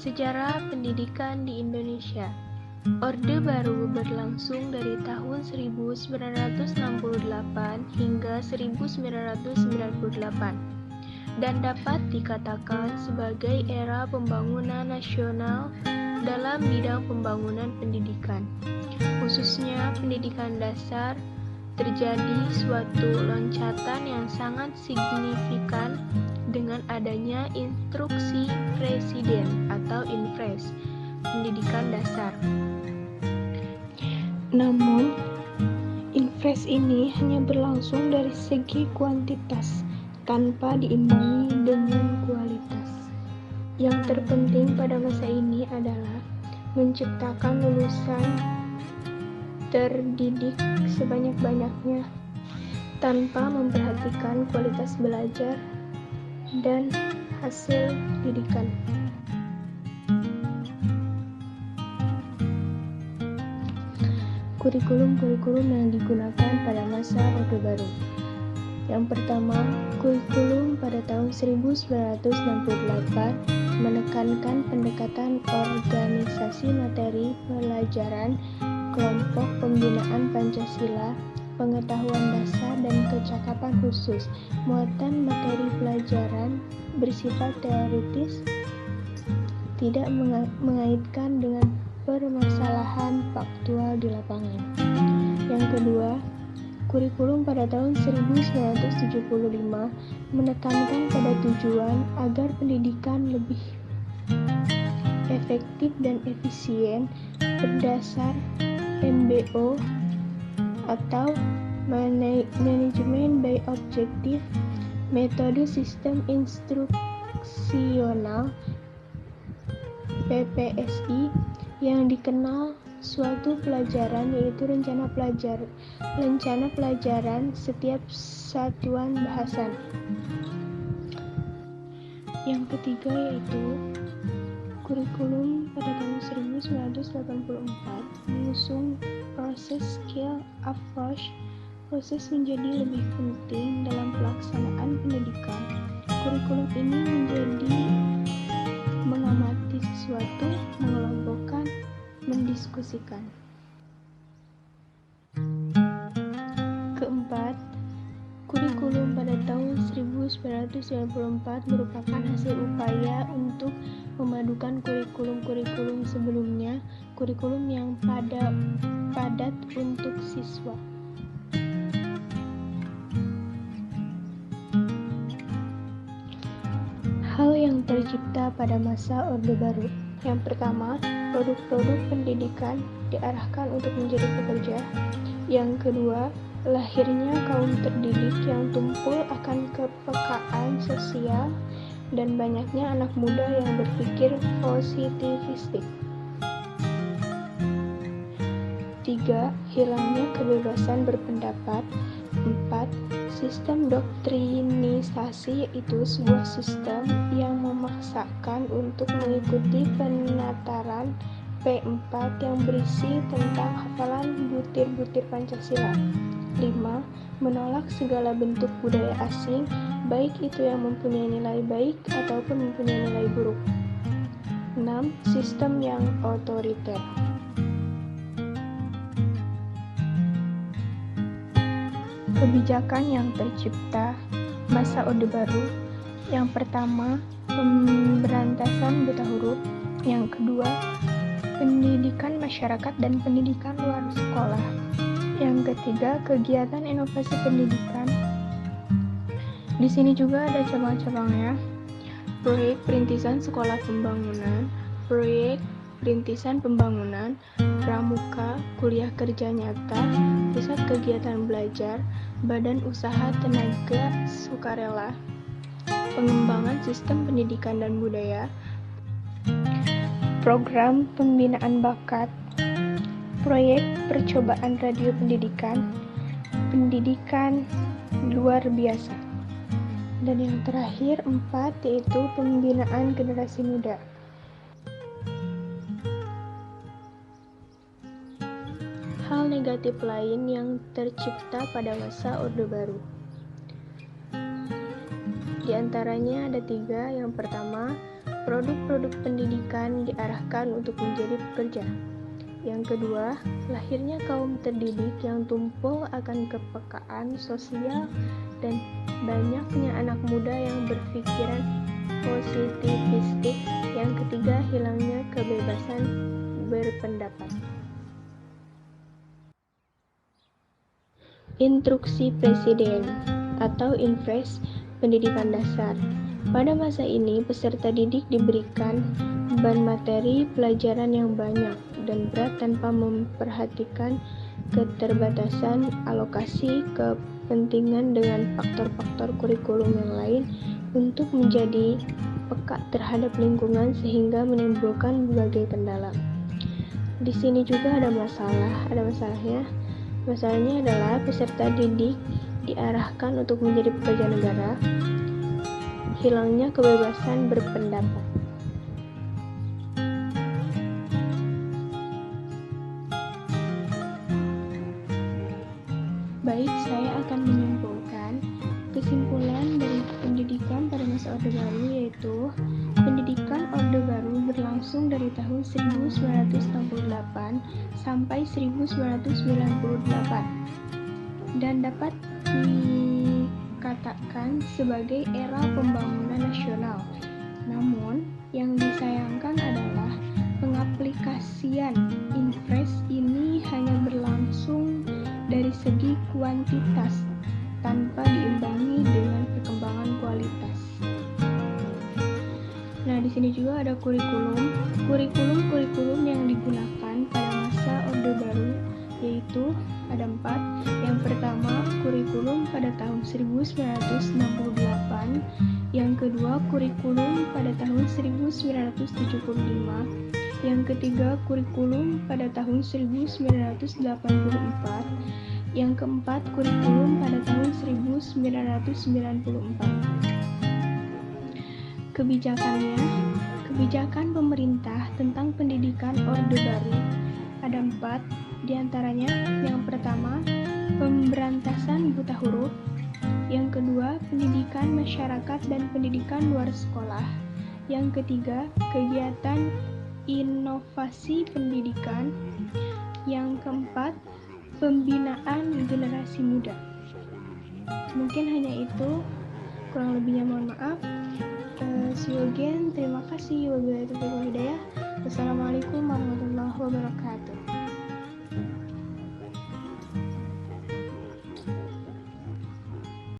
Sejarah pendidikan di Indonesia. Orde Baru berlangsung dari tahun 1968 hingga 1998 dan dapat dikatakan sebagai era pembangunan nasional dalam bidang pembangunan pendidikan. Khususnya pendidikan dasar, terjadi suatu loncatan yang sangat signifikan dengan adanya Instruksi Presiden atau Inpres pendidikan dasar. Namun, Inpres ini hanya berlangsung dari segi kuantitas tanpa diimbangi dengan kualitas. Yang terpenting pada masa ini adalah menciptakan lulusan terdidik sebanyak-banyaknya tanpa memperhatikan kualitas belajar dan hasil didikan. Kurikulum yang digunakan pada masa Orde Baru. Yang pertama, kurikulum pada tahun 1968 menekankan pendekatan organisasi materi pelajaran, kelompok pembinaan Pancasila, pengetahuan dasar dan kecakapan khusus. Muatan materi pelajaran bersifat teoritis, tidak mengaitkan dengan permasalahan faktual di lapangan. Yang kedua, kurikulum pada tahun 1975 menekankan pada tujuan agar pendidikan lebih efektif dan efisien berdasar MBO atau Management by Objective, metode sistem instruksional PPSI yang dikenal suatu pelajaran yaitu rencana pelajaran setiap satuan bahasan. Yang ketiga yaitu kurikulum pada tahun 1984 mengusung proses skill approach. Proses menjadi lebih penting dalam pelaksanaan pendidikan. Kurikulum ini menjadi mengamati sesuatu, mengelompokkan, mendiskusikan. Keempat, kurikulum pada tahun 1994 merupakan hasil upaya untuk memadukan kurikulum sebelumnya, kurikulum yang padat untuk siswa. Hal yang tercipta pada masa Orde Baru. Yang pertama, produk-produk pendidikan diarahkan untuk menjadi pekerja. Yang kedua, lahirnya kaum terdidik yang tumpul akan kepekaan sosial dan banyaknya anak muda yang berpikir positivistik. 3. Hilangnya kebebasan berpendapat. 4. Sistem doktrinisasi, yaitu sebuah sistem yang memaksakan untuk mengikuti penataran P4 yang berisi tentang hafalan butir-butir Pancasila. 5. Menolak segala bentuk budaya asing, baik itu yang mempunyai nilai baik ataupun mempunyai nilai buruk. 6. Sistem yang otoriter. Kebijakan yang tercipta masa Orde Baru. Yang pertama, pemberantasan buta huruf. Yang kedua, pendidikan masyarakat dan pendidikan luar sekolah. Yang ketiga, kegiatan inovasi pendidikan. Di sini juga ada cabang-cabangnya. Proyek Perintisan Sekolah Pembangunan, Proyek Perintisan Pembangunan, Pramuka, Kuliah Kerja Nyata, Pusat Kegiatan Belajar, Badan Usaha Tenaga Sukarela, Pengembangan Sistem Pendidikan dan Budaya, Program Pembinaan Bakat, Proyek Percobaan Radio Pendidikan, Pendidikan Luar Biasa. Dan yang terakhir 4 yaitu Pembinaan Generasi Muda. Hal negatif lain yang tercipta pada masa Orde Baru. Di antaranya ada 3. Yang pertama, produk-produk pendidikan diarahkan untuk menjadi pekerja. Yang kedua, lahirnya kaum terdidik yang tumpul akan kepekaan sosial dan banyaknya anak muda yang berpikiran positivistik. Yang ketiga, hilangnya kebebasan berpendapat. Instruksi Presiden atau Impres Pendidikan Dasar. Pada masa ini, peserta didik diberikan beban materi pelajaran yang banyak dan berat tanpa memperhatikan keterbatasan alokasi kepentingan dengan faktor-faktor kurikulum yang lain untuk menjadi peka terhadap lingkungan sehingga menimbulkan berbagai kendala. Di sini juga ada masalahnya. Masalahnya adalah peserta didik diarahkan untuk menjadi pekerja negara, hilangnya kebebasan berpendapat. Baik, saya akan menyimpulkan kesimpulan dari pendidikan pada masa Orde Baru, yaitu pendidikan Orde Baru berlangsung dari tahun 1968 sampai 1998 dan dapat dikatakan sebagai era pembangunan nasional. Namun, yang disayangkan adalah pengaplikasian Impres ini hanya berlangsung dari segi kuantitas tanpa diimbangi dengan perkembangan kualitas. Nah, di sini juga ada kurikulum yang digunakan pada masa Orde Baru, yaitu ada 4. Yang pertama, kurikulum pada tahun 1968. Yang kedua, kurikulum pada tahun 1975. Yang ketiga, kurikulum pada tahun 1984. Yang keempat, kurikulum pada tahun 1994. Kebijakan pemerintah tentang pendidikan Orde Baru ada 4, diantaranya yang pertama, pemberantasan buta huruf. Yang kedua, pendidikan masyarakat dan pendidikan luar sekolah. Yang ketiga, kegiatan inovasi pendidikan. Yang keempat, pembinaan generasi muda. Mungkin hanya itu, kurang lebihnya mohon maaf. See you again. Terima kasih. Wabillahi taufiq wal hidayah. Wassalamualaikum warahmatullahi wabarakatuh.